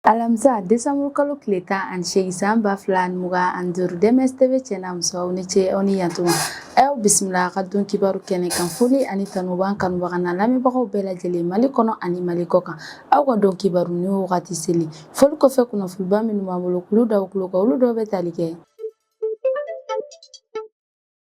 Alamisa Desanburu kalo tile 18 san 2025 DMS-TV cɛna musow ni ce aw ni yantuma aw bisimila ka don kibaru kɛnɛ kan foli ani tanu b'an kanubaga na lamɛnbagaw bɛɛ lajɛlen Mali kɔnɔ ani Mali kɔ kan aw ka don kibaru ni wagati seli foli kɔfɛ kunnafoniba minnu b'an bolo kulu dɔw kulo kan olu dɔw bɛ tali kɛ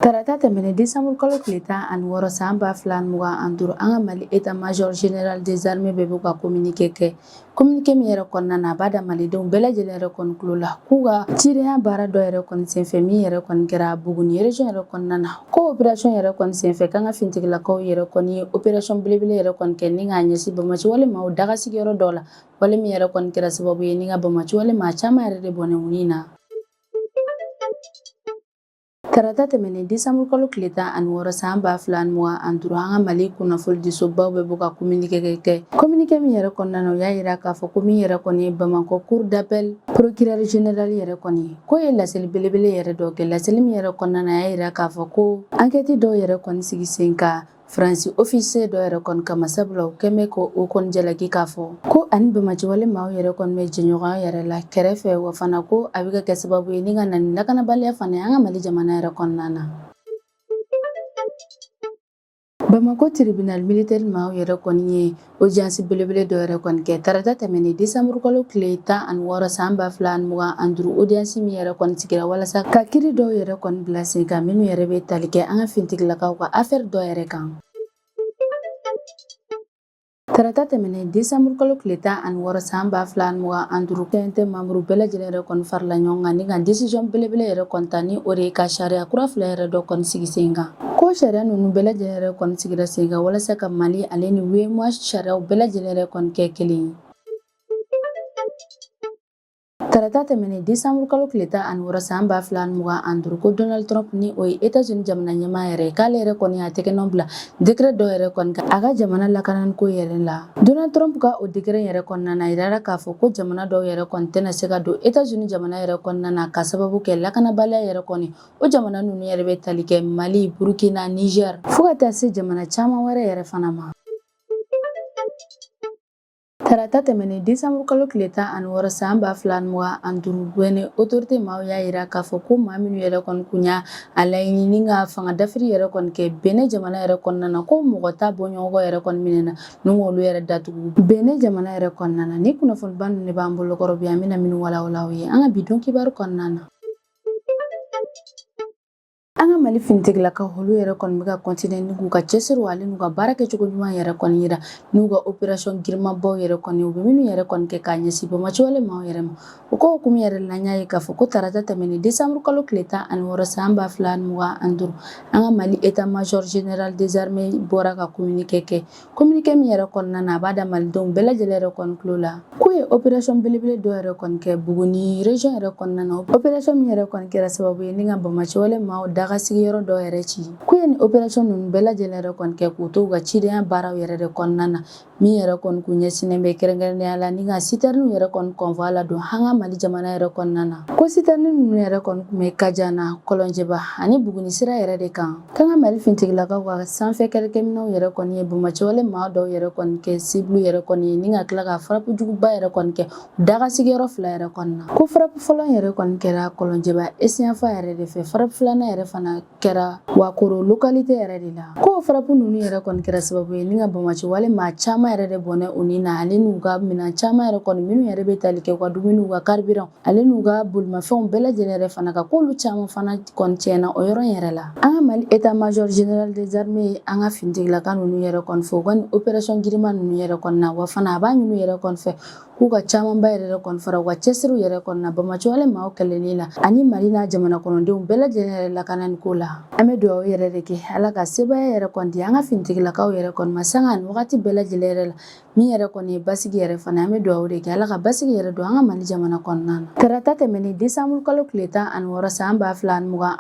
Tarata tɛmɛnen Desanburu kalo tile 16 san 2025 an ka Mali état major général des armées bɛ ka communiqué kɛ communiqué min yɛrɛ kɔnɔna na a b'a da malidenw bɛɛ lajɛlen yɛrɛ kɔni tulo la k'u ka cidenya baara dɔ yɛrɛ kɔni senfɛ min yɛrɛ kɔni kɛra Buguni région yɛrɛ kɔnɔna na ko opération yɛrɛ kɔni senfɛ kan ka fintigilakaw yɛrɛ kɔni ye opération belebele yɛrɛ kɔni kɛ ni k'a ɲɛsin Bamaci wale ma o daga sigiyɔrɔ dɔw la wale min yɛrɛ kɔni kɛra sababu ye ni ka Bamaci wale maa caman yɛrɛ de bɔnɛ uni na. Tarata tɛmɛnen Desanburu kalo tile 16 san 2025 an ka Mali kunnafoni disobaw bɛ ka communiqué kɛ communiqué min yɛrɛ kɔnɔna na o y'a yira k'a fɔ ko min yɛrɛ kɔni ye Bamakɔ cour d'appel procureur général yɛrɛ kɔni ko ye laseli belebele yɛrɛ dɔ kɛ laseli min yɛrɛ kɔnɔna na a y'a yira k'a fɔ ko enquête dɔw yɛrɛ kɔni sigi sen kan Faransi officier dɔ yɛrɛ kɔni kama sabula o kɛmɛ ko o kɔni jalaki k'a fɔ ko ani Bamaci wale maaw yɛrɛ kɔni bɛ jɛɲɔgɔn yɛrɛ la kɛrɛfɛ wa fana ko a bɛ kɛ sababu ye ni ka na ni lakanabaliya fana ye an ka Mali jamana yɛrɛ kɔnɔna na. Bamako tribunal militaire maaw yɛrɛ kɔni ye audience belebele dɔ yɛrɛ kɔni kɛ tarata tɛmɛnen Desanburu kalo tile 16 san 2025 audience min yɛrɛ kɔni sigira walasa ka kiiri dɔw yɛrɛ kɔni bila sen kan minnu yɛrɛ bɛ tali kɛ an ka fintigilakaw ka affaire dɔ yɛrɛ kan. Tarata tɛmɛnen Desanburu kalo tile 16 san 2025 TNT membre bɛɛ lajɛlen yɛrɛ kɔni farala ɲɔgɔn kan ni ka décision belebele yɛrɛ kɔni ta ni o de ye ka sariya kura fila yɛrɛ dɔ kɔni sigi sen kan ko sariya ninnu bɛɛ lajɛlen yɛrɛ kɔni sigira sen kan walasa ka Mali ale ni UEMOA sariyaw bɛɛ lajɛlen yɛrɛ kɔni kɛ kelen ye. Tarata tɛmɛnen Desanburu kalo tile 16 san 2025 ko Donald Trump ni o ye États-Unis jamana ɲɛmaa yɛrɛ k'ale yɛrɛ kɔni y'a tɛgɛnɔ bila décret dɔ yɛrɛ kɔni kan a ka jamana lakananiko yɛrɛ la. Donald Trump ka o décret yɛrɛ kɔnɔna na a yirara k'a fɔ ko jamana dɔw yɛrɛ kɔni tɛna se ka don États-Unis jamana yɛrɛ kɔnɔna na ka sababu kɛ lakanabaliya yɛrɛ kɔni o jamana ninnu yɛrɛ bɛ tali kɛ Mali, Burkina, Niger fo ka taa se jamana caman wɛrɛ yɛrɛ fana ma. Tarata tɛmɛnen Desanburu kalo tile 16 san 2025 Benin autorité maaw y'a yira k'a fɔ ko maa minnu yɛrɛ kɔni kun y'a laɲini ni ka fanga dafiri yɛrɛ kɔni kɛ Benin jamana yɛrɛ kɔnɔna na ko mɔgɔ t'a bɔɲɔgɔnkɔ yɛrɛ kɔni minɛna ni k'olu yɛrɛ datugu Benin jamana yɛrɛ kɔnɔna na ni kunnafoniba ninnu de b'an bolo kɔrɔ bi an bɛna minnu walawala aw ye an ka bi don kibaru kɔnɔna na. An ka Mali finitigilakaw olu yɛrɛ kɔni bɛ ka continuer ni k'u ka cɛsiri ale n'u ka baara kɛcogo ɲuman yɛrɛ kɔni yira n'u ka opération girimanbaw yɛrɛ kɔni u bɛ minnu yɛrɛ kɔni kɛ k'a ɲɛsin Bamaci wale maaw yɛrɛ ma o ko hukumu yɛrɛ la n y'a ye k'a fɔ ko tarata tɛmɛnen Desanburu kalo tile 16 san 2025 an ka Mali état major général des armées bɔra ka communiqué kɛ communiqué min yɛrɛ kɔnɔna na a b'a da malidenw bɛɛ lajɛlen yɛrɛ kɔni tulo la k'u ye opération belebele dɔ yɛrɛ kɔni kɛ Buguni région yɛrɛ kɔnɔna na opération min yɛrɛ kɔni kɛra sababu ye ni ka Bamaci wale maaw daga sigiyɔrɔ dɔ yɛrɛ ci k'u ye ni opération ninnu bɛɛ lajɛlen yɛrɛ kɔni kɛ k'u to u ka cidenya baaraw yɛrɛ de kɔnɔna na min yɛrɛ kɔni kun ɲɛsinnen bɛ kɛrɛnkɛrɛnnenya la ni ka citerne yɛrɛ kɔni convoi la don an ka Mali jamana yɛrɛ kɔnɔna na ko citerne ninnu yɛrɛ kɔni kun bɛ Kadiana Kɔlɔnjɛba ani Buguni sira yɛrɛ de kan k'an ka Mali finitigilakaw ka sanfɛ kɛlɛkɛminɛw yɛrɛ kɔni ye Bamaci wale maa dɔw yɛrɛ kɔni kɛ cible yɛrɛ kɔni ye ni ka tila ka frappe juguba yɛrɛ kɔni kɛ daga sigiyɔrɔ fila yɛrɛ kɔni na ko frappe fɔlɔ yɛrɛ kɔni kɛra Kɔlɔnjɛba Esiyanfa yɛrɛ de fɛ frappe filanan yɛrɛ fana kɛra Wakoro localité yɛrɛ de la ko frappe ninnu yɛrɛ kɔni kɛra sababu ye ni ka Bamaci wale maa caman yɛrɛ de bɔnɛ u ni na ale n'u ka minɛn caman yɛrɛ kɔni minnu yɛrɛ bɛ tali kɛ u ka dumuniw ka carburant ale n'u ka bolimafɛnw bɛɛ lajɛlen yɛrɛ fana ka k'olu caman fana kɔni tiɲɛna o yɔrɔ yɛrɛ la an ka Mali état major général des armées an ka finitigilaka ninnu yɛrɛ kɔni fɛ u ka ni opération giriman ninnu yɛrɛ kɔni na wa fana a b'a ɲini yɛrɛ kɔni fɛ k'u ka camanba yɛrɛ kɔni fara u ka cɛsiriw yɛrɛ kɔni na Bamaci wale maaw kɛlɛli la ani Mali n'a jamana kɔnɔdenw bɛɛ lajɛlen yɛrɛ lakananiko la an bɛ dugawu yɛrɛ de kɛ Ala ka sebaya yɛrɛ kɔni di an ka finitigilakaw yɛrɛ kɔni ma sanga ni wagati bɛɛ lajɛlen yɛrɛ la min yɛrɛ kɔni ye basigi yɛrɛ fana an bɛ dugawu de kɛ Ala ka basigi yɛrɛ don an ka Mali jamana kɔnɔna na tarata tɛmɛnen Desanburu kalo tile 16 san 2025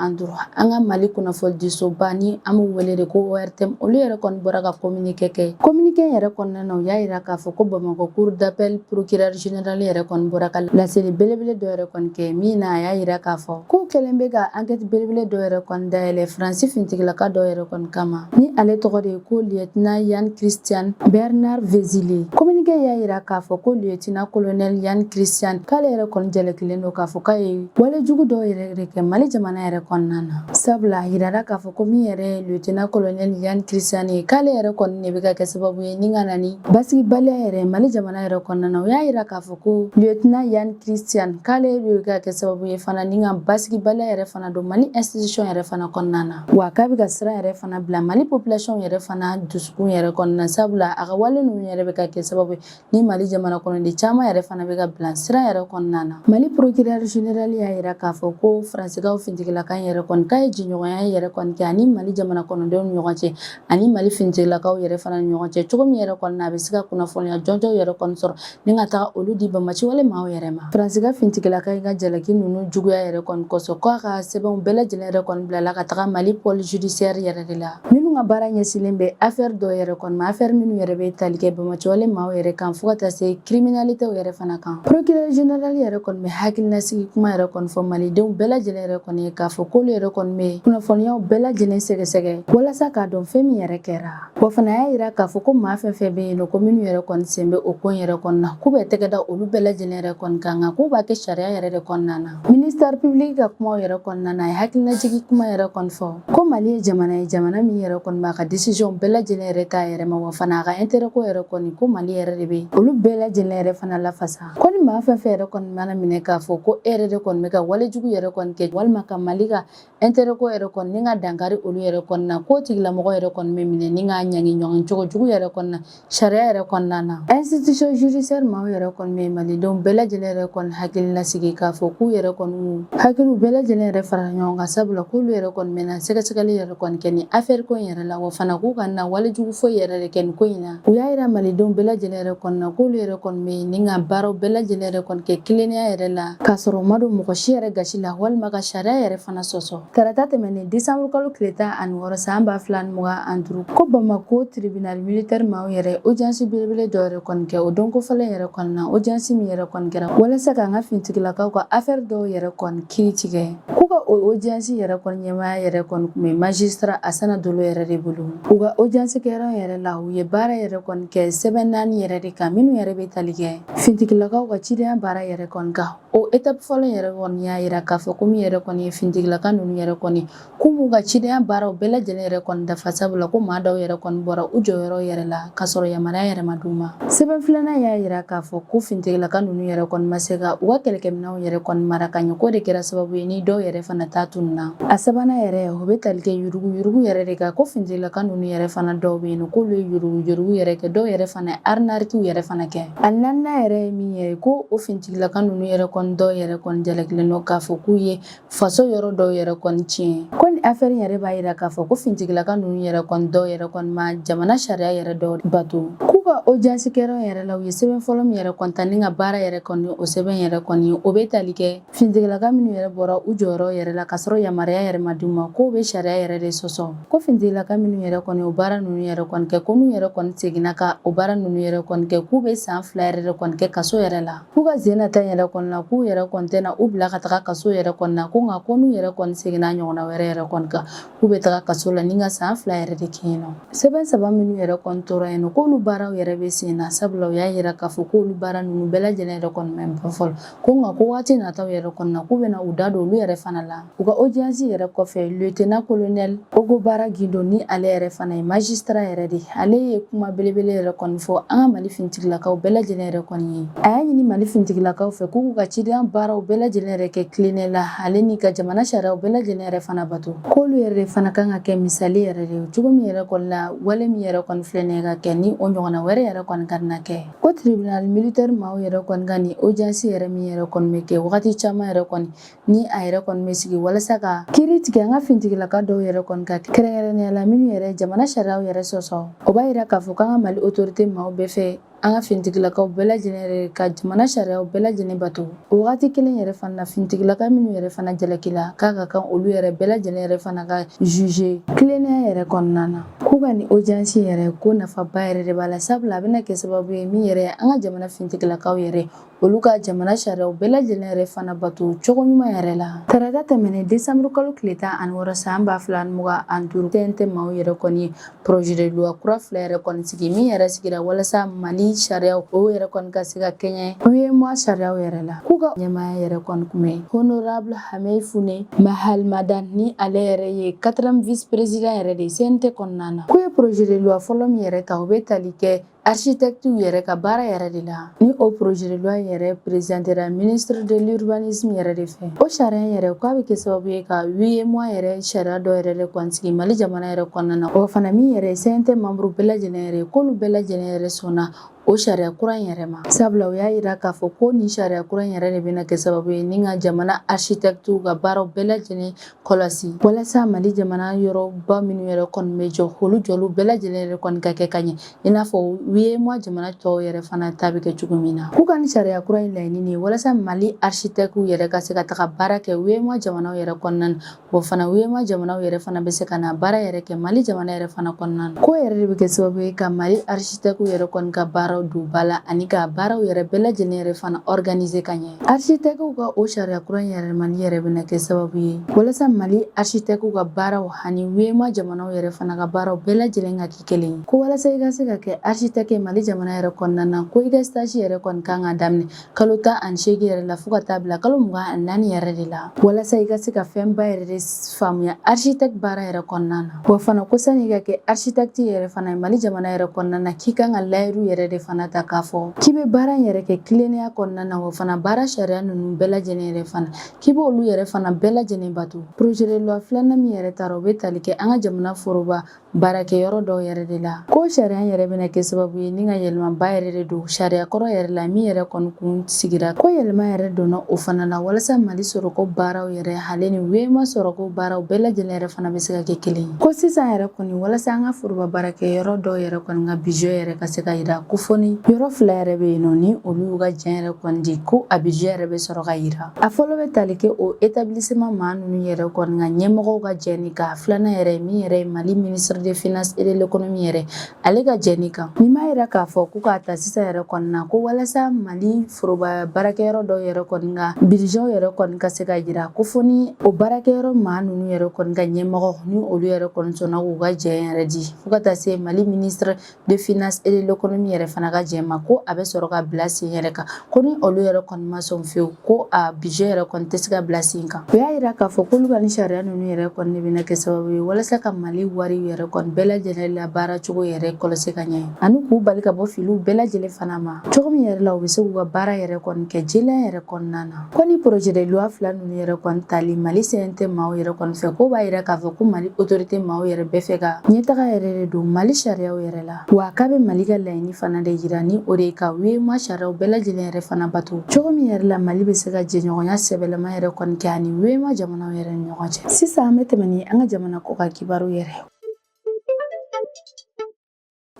an ka Mali kunnafoni disoba ni an b'u wele de ko ORTM olu yɛrɛ kɔni bɔra ka communiqué kɛ communiqué yɛrɛ kɔnɔna na u y'a yira k'a fɔ ko Bamakɔ cour d'appel procureur général yɛrɛ kɔni bɔra ka laseli belebele dɔ yɛrɛ kɔni kɛ min na a y'a yira k'a fɔ ko kɛlen bɛ ka enquête belebele dɔ yɛrɛ kɔni kɔni dayɛlɛ Faransi fintigilaka dɔ yɛrɛ kɔni kama ni ale tɔgɔ de ye ko lieutenant Yann Christian Bernard Vézilier. Communiqué y'a yira k'a fɔ ko lieutenant colonel Yann Christian k'ale yɛrɛ kɔni jalakilen don k'a fɔ k'a ye walejugu dɔw yɛrɛ de kɛ Mali jamana yɛrɛ kɔnɔna na. Sabula a yirala k'a fɔ ko min yɛrɛ ye lieutenant colonel Yann Christian ye k'ale yɛrɛ kɔni de bɛ ka kɛ sababu ye ni ka na ni basigibaliya yɛrɛ Mali jamana yɛrɛ kɔnɔna na. O y'a yira k'a fɔ ko lieutenant Yann Christian k'ale de ka kɛ sababu ye fana ni ka basigibaliya yɛrɛ fana don Mali institution yɛrɛ fana kɔnɔna na. Wa k'a bɛ ka sira yɛrɛ fana bila Mali population yɛrɛ fana dusukun yɛrɛ kɔnɔna. Sabula a ka wale ninnu yɛrɛ bɛ ka kɛ sababu ye ni Mali jamana kɔnɔden caman yɛrɛ fana bɛ ka bila sira yɛrɛ kɔnɔna na. Mali procureur général y'a yira k'a fɔ ko Faransikaw fintigilaka yɛrɛ kɔni k'a ye jɛɲɔgɔnya yɛrɛ kɔni kɛ ani Mali jamana kɔnɔdenw ni ɲɔgɔn cɛ ani Mali fintigilakaw yɛrɛ fana ni ɲɔgɔn cɛ cogo min yɛrɛ kɔnɔna a bɛ se ka kunnafoniya jɔnjɔw yɛrɛ kɔni sɔrɔ ni ka taga olu di bamaciwale maaw yɛrɛ ma. Faransika fintigilaka in ka jalaki ninnu juguya yɛrɛ kɔni kɔsɔn k'a ka sɛbɛnw bɛɛ lajɛlen yɛrɛ kɔni bilala ka taga Mali pôle judiciaire yɛrɛ de la. Minnu ka baara ɲɛsinnen bɛ affaire dɔ yɛrɛ kɔni ma affaire minnu yɛrɛ bɛ tali kɛ bamaciwale maaw yɛrɛ kan fo ka taa se criminalité yɛrɛ fana kan. Procureur général yɛrɛ kɔni bɛ hakilinasigi kuma yɛrɛ kɔni fɔ malidenw bɛɛ lajɛlen yɛrɛ kɔni ye k'a fɔ k'olu yɛrɛ kɔni bɛ kunnafoniyaw bɛɛ lajɛlen sɛgɛsɛgɛ walasa k'a dɔn fɛn min yɛrɛ kɛra. Wa fana y'a yira k'a fɔ ko maa fɛn fɛn bɛ yen nɔ ko minnu yɛrɛ kɔni sen bɛ o ko in yɛrɛ kɔnɔna k'u bɛ tɛgɛ da olu bɛɛ lajɛlen yɛrɛ kɔni kan nka k'u b'a kɛ sariya yɛrɛ de kɔnɔna na. Ministère public ka kumaw yɛrɛ kɔnɔna na a ye hakilinajigi kuma yɛrɛ kɔni fɔ ko Mali ye jamana min yɛrɛ kɔni b'a ka décision bɛɛ lajɛlen yɛrɛ k'a yɛrɛ ma wa fana a ka intérêt ko yɛrɛ kɔni ko Mali yɛrɛ de bɛ olu bɛɛ lajɛlen yɛrɛ fana lafasa. Ko ni maa fɛn fɛn yɛrɛ kɔni mana minɛ k'a fɔ ko e yɛrɛ de kɔni bɛ ka walejugu yɛrɛ kɔni kɛ walima ka Mali ka intérêt ko yɛrɛ kɔni ni ka dankari olu yɛrɛ kɔni na k'o tigilamɔgɔ yɛrɛ kɔni bɛ minɛ ni ka ɲangi ɲɔgɔn cogo jugu yɛrɛ kɔni na sariya yɛrɛ kɔnɔna na. Institution judiciaire maaw yɛrɛ kɔni bɛ malidenw bɛɛ lajɛlen yɛrɛ kɔni hakili lasigi k'a fɔ k'u yɛrɛ kɔni hakiliw bɛɛ lajɛlen yɛrɛ fara ɲɔgɔn kan sabula k'olu yɛrɛ kɔni bɛna sɛgɛsɛgɛli yɛrɛ kɔni kɛ ni affaire ko in yɛrɛ la wa fana k'u ka na walejugu foyi yɛrɛ de kɛ nin ko in na. U y'a yira malidenw bɛɛ lajɛlen yɛrɛ kɔni na k'olu yɛrɛ kɔni bɛ ni ka baaraw bɛɛ lajɛlen yɛrɛ kɔni kɛ kilennenya yɛrɛ la k'a sɔrɔ u ma don mɔgɔ si yɛrɛ gasi la walima ka sariya yɛrɛ fana sɔsɔ. Tarata tɛmɛnen décembre kalo tile 16 san 2025 ko Bamako tribunal militaire maaw yɛrɛ audience belebele dɔ yɛrɛ kɔni kɛ o don kofɔlen yɛrɛ kɔni na audience min yɛrɛ kɔni kɛra walasa k'an ka fintigilakaw ka affaire dɔw yɛrɛ kɔni kiiri tigɛ. K'u ka o audience yɛrɛ kɔni ɲɛmaaya yɛrɛ kɔni tun bɛ magistrat Asana Dolo yɛrɛ de bolo. U ka audience kɛyɔrɔ yɛrɛ la u ye baara yɛrɛ kɔni kɛ sɛbɛn 4 yɛrɛ de kan minnu yɛrɛ bɛ tali kɛ fintigilakaw ka cidenya baara yɛrɛ kɔni kan. O étape fɔlɔ yɛrɛ kɔni y'a yira k'a fɔ ko min yɛrɛ kɔni ye fintigilaka ninnu yɛrɛ kɔni k'u m'u ka cidenya baaraw bɛɛ lajɛlen yɛrɛ kɔni dafa sabula ko maa dɔw yɛrɛ kɔni bɔra u jɔyɔrɔ yɛrɛ la k'a sɔrɔ yamaruya yɛrɛ ma d'u ma. Sɛbɛn filanan y'a yira k'a fɔ ko fintigilaka ninnu yɛrɛ kɔni ma se ka u ka kɛlɛkɛminɛnw yɛrɛ kɔni mara ka ɲɛ k'o de kɛra sababu ye ni dɔw yɛrɛ fana ta tununna. A sabanan yɛrɛ o bɛ tali kɛ yuruguyurugu yɛrɛ de kan ko fintigilaka ninnu yɛrɛ fana dɔw bɛ yen nɔ k'olu ye yuruguyurugu yɛrɛ kɛ dɔw yɛrɛ fana arnaqiw yɛrɛ fana kɛ. A naaninan yɛrɛ ye min ye ko o fintigilaka ninnu yɛrɛ kɔni dɔw yɛrɛ kɔni jalakilen don k'a fɔ k'u ye faso yɔrɔ dɔw yɛrɛ kɔni tiɲɛ. Ko ni affaire yɛrɛ b'a yira k'a fɔ ko fintigilaka ninnu yɛrɛ kɔni dɔw yɛrɛ kɔni ma jamana sariya yɛrɛ dɔw bato. K'u ka audience kɛyɔrɔ yɛrɛ la u ye sɛbɛn fɔlɔ min yɛrɛ kɔni ta ni ka baara yɛrɛ kɔni o sɛbɛn yɛrɛ kɔni o bɛ tali kɛ fintigilaka minnu yɛrɛ bɔra u jɔyɔrɔ yɛrɛ la k'a sɔrɔ yamaruya yɛrɛ ma d'u ma k'o bɛ sariya yɛrɛ de sɔsɔ. Ko fintigilaka minnu yɛrɛ kɔni o baara ninnu yɛrɛ kɔni kɛ ko n'u yɛrɛ kɔni seginna ka o baara ninnu yɛrɛ kɔni kɛ k'u bɛ san 2 yɛrɛ de kɔni kɛ kaso yɛrɛ la. K'u ka sen nata yɛrɛ kɔni na k'u yɛrɛ kɔni tɛna u bila ka taga kaso yɛrɛ kɔni na ko nka ko n'u yɛrɛ kɔni seginna ɲɔgɔnna wɛrɛ yɛrɛ kɔni kan k'u bɛ taga kaso la ni ka san 2 yɛrɛ de kɛ yen nɔ. Sɛbɛn 3 minnu yɛrɛ kɔni tora yen nɔ k'olu baaraw yɛrɛ bɛ sen na sabula u y'a yira k'a fɔ k'olu baara ninnu bɛɛ lajɛlen yɛrɛ kɔni ma ban fɔlɔ ko nka ko waati nataw yɛrɛ kɔni na k'u bɛna u da don olu yɛrɛ fana la. U ka audience yɛrɛ kɔfɛ lieutenant colonel Ogobara Gindo ni ale yɛrɛ fana ye magistrat yɛrɛ de ale ye kuma belebele yɛrɛ kɔni fɔ an ka Mali fintigilakaw bɛɛ lajɛlen yɛrɛ kɔni ye. A y'a ɲini Mali fintigilakaw fɛ k'u ka cidenya baaraw bɛɛ lajɛlen yɛrɛ kɛ kilennenya la ale ni ka jamana sariyaw bɛɛ lajɛlen yɛrɛ fana bato. K'olu yɛrɛ de fana kan ka kɛ misali yɛrɛ de cogo min yɛrɛ kɔni la wale min yɛrɛ kɔni filɛ nin ye ka kɛ ni o ɲɔgɔnna wɛrɛ yɛrɛ kɔni ka na kɛ. Ko tribunal militaire maaw yɛrɛ kɔni ka ni audience yɛrɛ min yɛrɛ kɔni bɛ kɛ wagati caman yɛrɛ kɔni ni a yɛrɛ kɔni bɛ sigi walasa ka kiiri tigɛ an ka fintigilaka dɔw yɛrɛ kɔni ka kɛrɛnkɛrɛnnenya la minnu yɛrɛ jamana sariyaw yɛrɛ sɔsɔ. O b'a yira k'a fɔ k'an ka Mali autorité maaw bɛɛ fɛ an ka fintigilakaw bɛɛ lajɛlen yɛrɛ ka jamana sariyaw bɛɛ lajɛlen bato. O wagati kelen yɛrɛ fana na fintigilaka minnu yɛrɛ fana jalakila k'a ka kan olu yɛrɛ bɛɛ lajɛlen yɛrɛ fana ka juge tilennenya yɛrɛ kɔnɔna na. K'u ka ni audience yɛrɛ ko nafaba yɛrɛ de b'a la sabula a bɛna kɛ sababu ye min yɛrɛ an ka jamana fintigilakaw yɛrɛ olu ka jamana sariyaw bɛɛ lajɛlen yɛrɛ fana bato cogo ɲuman yɛrɛ la. Tarata tɛmɛnen décembre kalo tile 16 san 2025 TNT maaw yɛrɛ kɔni ye projet de loi kura fila yɛrɛ kɔni sigi min yɛrɛ sigira walasa Mali sariyaw o yɛrɛ kɔni ka se ka kɛɲɛ UEMOA sariyaw yɛrɛ la. K'u ka ɲɛmaaya yɛrɛ kɔni kun bɛ Honorable Hamei Fune Mahal Madan ni ale yɛrɛ ye 4e vice président yɛrɛ de CNT kɔnɔna na. K'u ye projet de loi fɔlɔ min yɛrɛ ta o bɛ tali kɛ architectes yɛrɛ ka baara yɛrɛ de la. Ni o projet de loi yɛrɛ présentera ministre de l'urbanisme yɛrɛ de fɛ. O sariya yɛrɛ k'a bɛ kɛ sababu ye ka UEMOA yɛrɛ sariya dɔ yɛrɛ de kɔni sigi Mali jamana yɛrɛ kɔnɔna na. O fana min yɛrɛ CNT membre bɛɛ lajɛlen yɛrɛ k'olu bɛɛ lajɛlen yɛrɛ sɔnna o sariya kura in yɛrɛ ma. Sabula o y'a yira k'a fɔ ko ni sariya kura in yɛrɛ de bɛna kɛ sababu ye ni ka jamana architectes ka baaraw bɛɛ lajɛlen kɔlɔsi walasa Mali jamana yɔrɔba minnu yɛrɛ kɔni bɛ jɔ olu jɔliw bɛɛ lajɛlen yɛrɛ kɔni ka kɛ ka ɲɛ i n'a fɔ UEMOA jamana tɔw yɛrɛ fana ta bɛ kɛ cogo min na. K'u ka ni sariya kura in laɲini ye walasa Mali architectes yɛrɛ ka se ka taga baara kɛ UEMOA jamanaw yɛrɛ kɔnɔna na. O fana UEMOA jamanaw yɛrɛ fana bɛ se ka na baara yɛrɛ kɛ Mali jamana yɛrɛ fana kɔnɔna na. Ko yɛrɛ de bɛ kɛ sababu ye ka Mali architectes yɛrɛ kɔni ka baaraw don ba la ani ka baaraw yɛrɛ bɛɛ lajɛlen yɛrɛ fana organiser ka ɲɛ. Architectes ka o sariya kura in yɛrɛ Mali yɛrɛ bɛna kɛ sababu ye walasa Mali architectes ka baaraw ani UEMOA jamanaw yɛrɛ fana ka baaraw bɛɛ lajɛlen ka kɛ kelen ye. Ko walasa i ka se ka kɛ architecte Mali jamana yɛrɛ kɔnɔna na ko i ka stage yɛrɛ kɔni kan ka daminɛ kalo 18 yɛrɛ la fo ka taa bila kalo 24 yɛrɛ de la walasa i ka se ka fɛnba yɛrɛ de faamuya architecte baara yɛrɛ kɔnɔna na. Wa fana ko sani i ka kɛ architecte yɛrɛ fana ye Mali jamana yɛrɛ kɔnɔna na k'i kan ka layiru yɛrɛ de fana ta k'a fɔ k'i bɛ baara in yɛrɛ kɛ tilennenya kɔnɔna na wa fana baara sariya ninnu bɛɛ lajɛlen yɛrɛ fana k'i b'olu yɛrɛ fana bɛɛ lajɛlen bato. Projet de loi filanan min yɛrɛ taara o bɛ tali kɛ an ka jamana foroba baarakɛyɔrɔ dɔw yɛrɛ de la. Ko sariya yɛrɛ bɛna kɛ sababu ye ni ka yɛlɛmaba yɛrɛ de don sariya kɔrɔ yɛrɛ la min yɛrɛ kɔni kun sigira. Ko yɛlɛma yɛrɛ donna o fana la walasa Mali sɔrɔko baaraw yɛrɛ hale ni UEMOA sɔrɔko baaraw bɛɛ lajɛlen yɛrɛ fana bɛ se ka kɛ kelen ye. Ko sisan yɛrɛ kɔni walasa an ka foroba baarakɛyɔrɔ dɔw yɛrɛ kɔni ka budget yɛrɛ ka se ka yira ko fɔ ni yɔrɔ fila yɛrɛ bɛ yen nɔ ni olu y'u ka jɛn yɛrɛ kɔni di ko a budget yɛrɛ bɛ sɔrɔ ka yira. A fɔlɔ bɛ tali kɛ o établissement maa ninnu yɛrɛ kɔni ka ɲɛmɔgɔw ka jɛni kan. Filanan yɛrɛ min yɛrɛ ye Mali ministre des finances et de l'économie yɛrɛ ale ka jɛni kan. Nin m'a yira k'a fɔ k'u k'a ta sisan yɛrɛ kɔni na ko walasa Mali foroba baarakɛyɔrɔ dɔw yɛrɛ kɔni ka budget yɛrɛ kɔni ka se ka yira ko fɔ ni o baarakɛyɔrɔ maa ninnu yɛrɛ kɔni ka ɲɛmɔgɔ ni olu yɛrɛ kɔni sɔnna k'u ka jɛn yɛrɛ di fo ka taa se Mali ministre des finances et de l'économie yɛrɛ fana ka jɛn ma ko a bɛ sɔrɔ ka bila sen yɛrɛ kan ko ni olu yɛrɛ kɔni ma sɔn fiyewu ko a budget yɛrɛ kɔni tɛ se ka bila sen kan. O y'a yira k'a fɔ k'olu ka ni sariya ninnu yɛrɛ kɔni de bɛna kɛ sababu ye walasa ka Mali wari yɛrɛ kɔni bɛɛ lajɛlen la baara cogo yɛrɛ kɔlɔsi ka ɲɛ ani k'u bali ka bɔ filiw bɛɛ lajɛlen fana ma cogo min yɛrɛ la u bɛ se k'u ka baara yɛrɛ kɔni kɛ jɛlenya yɛrɛ kɔnɔna na. Ko ni projet de loi fila ninnu yɛrɛ kɔni tali Mali CNT maaw yɛrɛ kɔni fɛ k'o b'a yira k'a fɔ ko Mali autorité maaw yɛrɛ bɛɛ fɛ ka ɲɛtaga yɛrɛ de don Mali sariyaw yɛrɛ la wa k'a bɛ Mali ka laɲini fana de yira ni o de ye ka UEMOA sariyaw bɛɛ lajɛlen yɛrɛ fana bato cogo min yɛrɛ la Mali bɛ se ka jɛɲɔgɔnya sɛbɛlama yɛrɛ kɔni kɛ ani UEMOA jamanaw yɛrɛ ni ɲɔgɔn cɛ. Sisan an bɛ tɛmɛ ni an ka jamana kɔ kan kibaru yɛrɛ.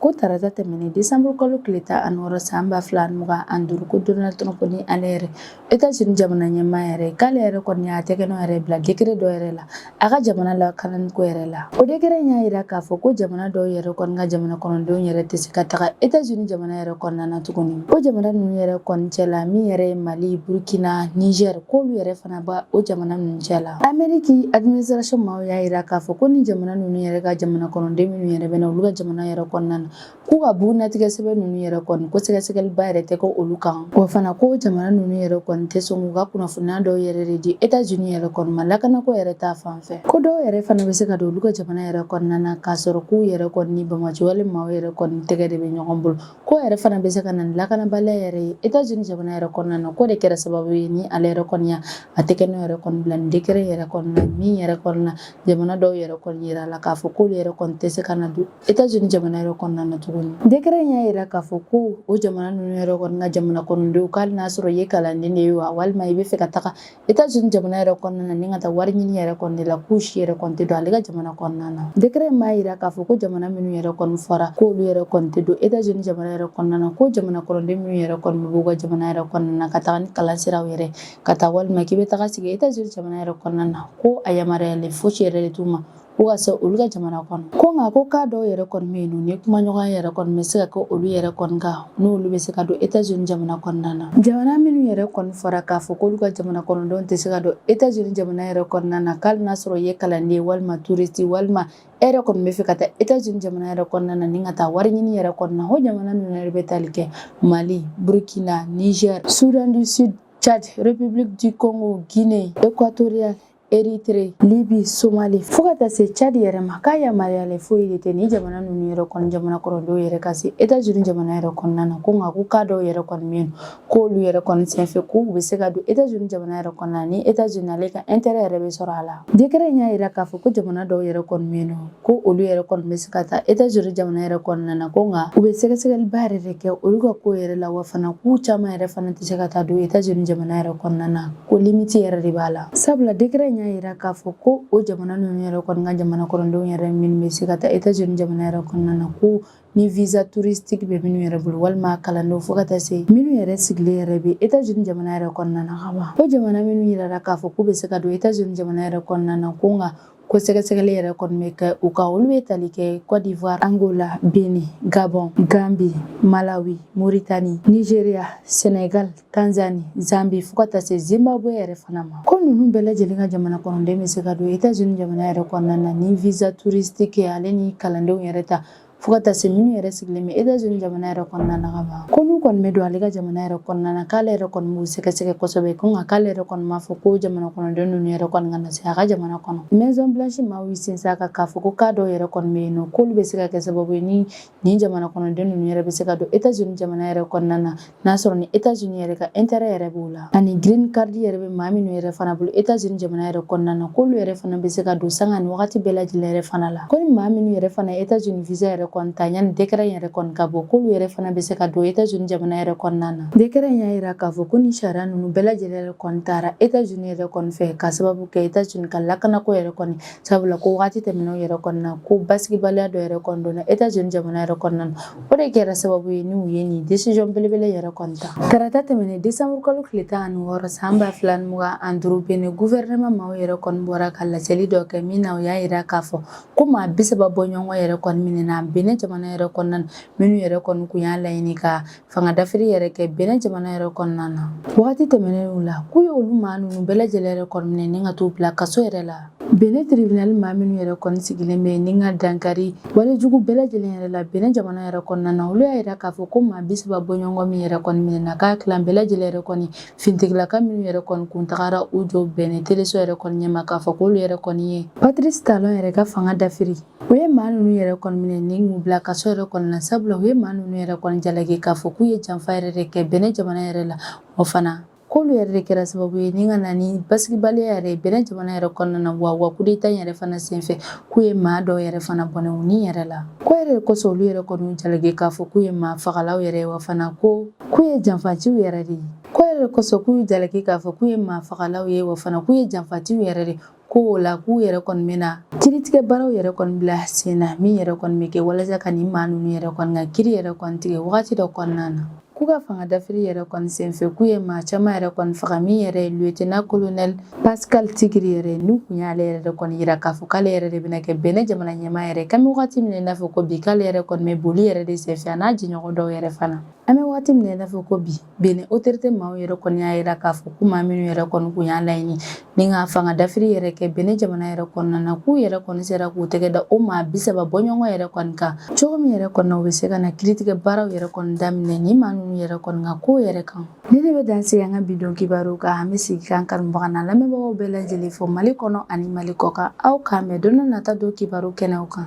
Ko tarata tɛmɛnen décembre kalo tile 16 san 2025 ko Donald Trump ni ale yɛrɛ États-Unis jamana ɲɛmaa yɛrɛ k'ale yɛrɛ kɔni y'a tɛgɛnɔ yɛrɛ bila décret dɔ yɛrɛ la a ka jamana lakananiko yɛrɛ la. O décret in y'a yira k'a fɔ ko jamana dɔw yɛrɛ kɔni ka jamana kɔnɔdenw yɛrɛ tɛ se ka taga États-Unis jamana yɛrɛ kɔnɔna na tuguni. O jamana ninnu yɛrɛ kɔni cɛla min yɛrɛ ye Mali, Burkina, Niger k'olu yɛrɛ fana ba o jamana ninnu cɛla. Amérique administration maaw y'a yira k'a fɔ ko ni jamana ninnu yɛrɛ ka jamana kɔnɔden minnu yɛrɛ bɛna olu ka jamana yɛrɛ kɔnɔna na k'u ka bugunatigɛ sɛbɛn ninnu yɛrɛ kɔni ko sɛgɛsɛgɛliba yɛrɛ tɛ kɛ olu kan. Wa fana ko jamana ninnu yɛrɛ kɔni tɛ sɔn k'u ka kunnafoniya dɔw yɛrɛ de di États-Unis yɛrɛ kɔni ma lakanako yɛrɛ t'a fan fɛ. Ko dɔw yɛrɛ fana bɛ se ka don olu ka jamana yɛrɛ kɔnɔna na k'a sɔrɔ k'u yɛrɛ kɔni ni bamajɔwale maaw yɛrɛ kɔni tɛgɛ de bɛ ɲɔgɔn bolo. Ko yɛrɛ fana bɛ se ka na ni lakanabaliya yɛrɛ ye États-Unis jamana yɛrɛ kɔnɔna na ko de kɛra sababu ye ni ale yɛrɛ kɔni y'a tɛgɛnɔ yɛrɛ kɔni bila ni décret yɛrɛ kɔnɔna na min yɛrɛ kɔnɔna jamana dɔw yɛrɛ kɔni yira la k'a fɔ k'olu yɛrɛ kɔni tɛ se ka na don États-Unis jamana yɛrɛ kɔnɔna kɔnɔna na tuguni. Décret in y'a yira k'a fɔ ko o jamana ninnu yɛrɛ kɔni ka jamana kɔnɔdenw k'ali n'a sɔrɔ i ye kalanden de ye wa walima i bɛ fɛ ka taga États-Unis jamana yɛrɛ kɔnɔna na ni ka taa wari ɲini yɛrɛ kɔni de la k'u si yɛrɛ kɔni tɛ don ale ka jamana kɔnɔna na. Décret in b'a yira k'a fɔ ko jamana minnu yɛrɛ kɔni fɔra k'olu yɛrɛ kɔni tɛ don États-Unis jamana yɛrɛ kɔnɔna na ko jamana kɔnɔden minnu yɛrɛ kɔni bɛ b'u ka jamana yɛrɛ kɔnɔna na ka taga ni kalan siraw yɛrɛ ka taa walima k'i bɛ taga sigi États-Unis jamana yɛrɛ kɔnɔna na ko a yamaruyalen fosi yɛrɛ de t'u ma ko ka se olu ka jamana kɔnɔ. Ko nka ko k'a dɔw yɛrɛ kɔni bɛ yen nɔ ni kumaɲɔgɔnya yɛrɛ kɔni bɛ se ka kɛ olu yɛrɛ kɔni kan n'olu bɛ se ka don États-Unis jamana kɔnɔna na. Jamana minnu yɛrɛ kɔni fɔra k'a fɔ k'olu ka jamana kɔnɔdenw tɛ se ka don États-Unis jamana yɛrɛ kɔnɔna na k'ali n'a sɔrɔ i ye kalanden walima touriste walima e yɛrɛ kɔni bɛ fɛ ka taa États-Unis jamana yɛrɛ kɔnɔna na ni ka taa wari ɲini yɛrɛ kɔnɔna o jamana ninnu yɛrɛ bɛ tali kɛ Mali, Burkina, Niger, Soudan du Sud, Tchad, République du Congo, Guinée, Équatoriale, Érythrée, Libye, Somalie fo ka taa se Tchad yɛrɛ ma k'a yamaruyalen foyi de tɛ ni jamana ninnu yɛrɛ kɔni jamana kɔnɔdenw yɛrɛ ka se États-Unis jamana yɛrɛ kɔnɔna na ko nka ko k'a dɔw yɛrɛ kɔni bɛ yen k'olu yɛrɛ kɔni senfɛ k'u bɛ se ka don États-Unis jamana yɛrɛ kɔnɔna na ni États-Unis ale ka intérêt yɛrɛ bɛ sɔrɔ a la. Décret in y'a yira k'a fɔ ko jamana dɔw yɛrɛ kɔni bɛ yen nɔ ko olu yɛrɛ kɔni bɛ se ka taa États-Unis jamana yɛrɛ kɔnɔna na ko nka u bɛ sɛgɛsɛgɛliba yɛrɛ de kɛ olu ka ko yɛrɛ la wa fana k'u caman yɛrɛ fana tɛ se ka taa don États-Unis jamana yɛrɛ kɔnɔna na ko limite yɛrɛ de b'a la. Sabula décret in y'a yira k'a fɔ ko o jamana ninnu yɛrɛ kɔni ka jamana kɔnɔdenw yɛrɛ minnu bɛ se ka taa États-Unis jamana yɛrɛ kɔnɔna na ko ni visa touristique bɛ minnu yɛrɛ bolo walima kalandenw fo ka taa se minnu yɛrɛ sigilen yɛrɛ bɛ États-Unis jamana yɛrɛ kɔnɔna na ka ban. O jamana minnu yirara k'a fɔ k'u bɛ se ka don États-Unis jamana yɛrɛ kɔnɔna na ko nka ko sɛgɛsɛgɛli yɛrɛ kɔni bɛ kɛ u kan olu bɛ tali kɛ Côte d'Ivoire, Angola, Benin, Gabon, Gambie, Malawi, Mauritanie, Nigeria, Sénégal, Tanzanie, Zambie fo ka taa se Zimbabwe yɛrɛ fana ma. Ko ninnu bɛɛ lajɛlen ka jamana kɔnɔden bɛ se ka don États-Unis jamana yɛrɛ kɔnɔna na ni visa touristique ale ni kalandenw yɛrɛ ta fo ka taa se minnu yɛrɛ sigilen bɛ États-Unis jamana yɛrɛ kɔnɔna na ka ban. Ko n'u kɔni bɛ don ale ka jamana yɛrɛ kɔnɔna na k'ale yɛrɛ kɔni b'u sɛgɛsɛgɛ kosɛbɛ ko nka k'ale yɛrɛ kɔni m'a fɔ ko jamana kɔnɔden ninnu yɛrɛ kɔni ka na se a ka jamana kɔnɔ. Maison Blanche maaw y'u sinsin a kan k'a fɔ ko k'a dɔw yɛrɛ kɔni bɛ yen nɔ k'olu bɛ se ka kɛ sababu ye ni nin jamana kɔnɔden ninnu yɛrɛ bɛ se ka don États-Unis jamana yɛrɛ kɔnɔna na n'a sɔrɔ ni États-Unis yɛrɛ ka intérêt yɛrɛ b'o la. Ani green card yɛrɛ bɛ maa minnu yɛrɛ fana bolo États-Unis jamana yɛrɛ kɔnɔna na k'olu yɛrɛ fana bɛ se ka don sanga ni wagati bɛɛ lajɛlen yɛrɛ fana la. Ko ni maa minnu yɛrɛ fana ye États-Unis visa yɛrɛ kɔni ta yanni décret in yɛrɛ kɔni ka bɔ k'olu yɛrɛ fana bɛ se ka don États-Unis jamana yɛrɛ kɔnɔna na. Décret in y'a yira k'a fɔ ko ni sariya ninnu bɛɛ lajɛlen yɛrɛ kɔni taara États-Unis yɛrɛ kɔni fɛ ka sababu kɛ États-Unis ka lakanako yɛrɛ kɔni sabula ko wagati tɛmɛnenw yɛrɛ kɔnɔna na ko basigibaliya dɔ yɛrɛ kɔni donna États-Unis jamana yɛrɛ kɔnɔna na o de kɛra sababu ye ni u ye nin décision belebele yɛrɛ kɔni ta. Tarata tɛmɛnen décembre kalo tile 16 san 2025 Benin gouvernement maaw yɛrɛ kɔni bɔra ka lajɛli dɔ kɛ min na u y'a yira k'a fɔ ko maa 30 bɔɲɔgɔn yɛrɛ kɔni minɛna Benin jamana yɛrɛ kɔnɔna na minnu yɛrɛ kɔni kun y'a laɲini ka fanga dafiri yɛrɛ kɛ Benin jamana yɛrɛ kɔnɔna na. Wagati tɛmɛnenw la k'u ye olu maa ninnu bɛɛ lajɛlen yɛrɛ kɔni minɛ ni ka t'u bila kaso yɛrɛ la. Benin tribunal maa minnu yɛrɛ kɔni sigilen bɛ ni ka dankari walejugu bɛɛ lajɛlen yɛrɛ la Benin jamana yɛrɛ kɔnɔna na olu y'a yira k'a fɔ ko maa 30 bɔɲɔgɔn min yɛrɛ kɔni minɛna k'a kilan bɛɛ lajɛlen yɛrɛ kɔni fintigilaka minnu yɛrɛ kɔni kun tagara u jɔ Benin teleso yɛrɛ kɔni ɲɛma k'a fɔ k'olu yɛrɛ kɔni ye Patrice Talon yɛrɛ ka fanga dafiri. U ye maa ninnu yɛrɛ kɔni minɛ ni k'u bila kaso yɛrɛ kɔni na sabula u ye maa ninnu yɛrɛ kɔni jalaki k'a fɔ k'u ye janfa yɛrɛ de kɛ Benin jamana yɛrɛ la o fana k'olu yɛrɛ de kɛra sababu ye ni ka na ni basigibaliya yɛrɛ ye Benin jamana yɛrɛ kɔnɔna na wa coup d'État in yɛrɛ fana senfɛ k'u ye maa dɔw yɛrɛ fana bɔnɛ u ni yɛrɛ la. Ko yɛrɛ de kosɔn olu yɛrɛ kɔni y'u jalaki k'a fɔ k'u ye maa fagalaw yɛrɛ ye wa fana ko k'u ye janfatiw yɛrɛ de ye. Ko yɛrɛ de kosɔn k'u y'u jalaki k'a fɔ k'u ye maa fagalaw ye wa fana k'u ye janfatiw yɛrɛ de ko o la k'u yɛrɛ kɔni bɛna kiiritigɛ baaraw yɛrɛ kɔni bila sen na min yɛrɛ kɔni bɛ kɛ walasa ka nin maa ninnu yɛrɛ kɔni ka kiiri yɛrɛ kɔni tigɛ wagati dɔ kɔnɔna na. K'u ka fanga dafiri yɛrɛ kɔni senfɛ k'u ye maa caman yɛrɛ kɔni faga min yɛrɛ ye lieutenant colonel Pascal Tigiri yɛrɛ n'u kun y'ale yɛrɛ de kɔni yira k'a fɔ k'ale yɛrɛ de bɛna kɛ Benin jamana ɲɛmaa yɛrɛ k'an bɛ wagati min i n'a fɔ ko bi k'ale yɛrɛ kɔni bɛ boli yɛrɛ de senfɛ a n'a jɛɲɔgɔn dɔw yɛrɛ fana. An bɛ wagati min i n'a fɔ ko bi Benin autorité maaw yɛrɛ kɔni y'a yira k'a fɔ ko maa minnu yɛrɛ kɔni kun y'a laɲini ni ka fanga dafiri yɛrɛ kɛ Benin jamana yɛrɛ kɔnɔna na k'u yɛrɛ kɔni sera k'u tɛgɛ da o maa 30 bɔɲɔgɔn yɛrɛ kɔni kan cogo min yɛrɛ kɔnɔ u bɛ se ka na kiiritigɛ baaraw yɛrɛ kɔni daminɛ ni maa ninnu yɛrɛ kɔni ka ko yɛrɛ kan. Ni ne bɛ dan sigi an ka bidon kibaruw kan an bɛ sigi k'an kanubaga n'a lamɛnbagaw bɛɛ lajɛlen fɔ Mali kɔnɔ ani Mali kɔ kan aw k'an mɛn don n'a nata don kibaru kɛnɛw kan.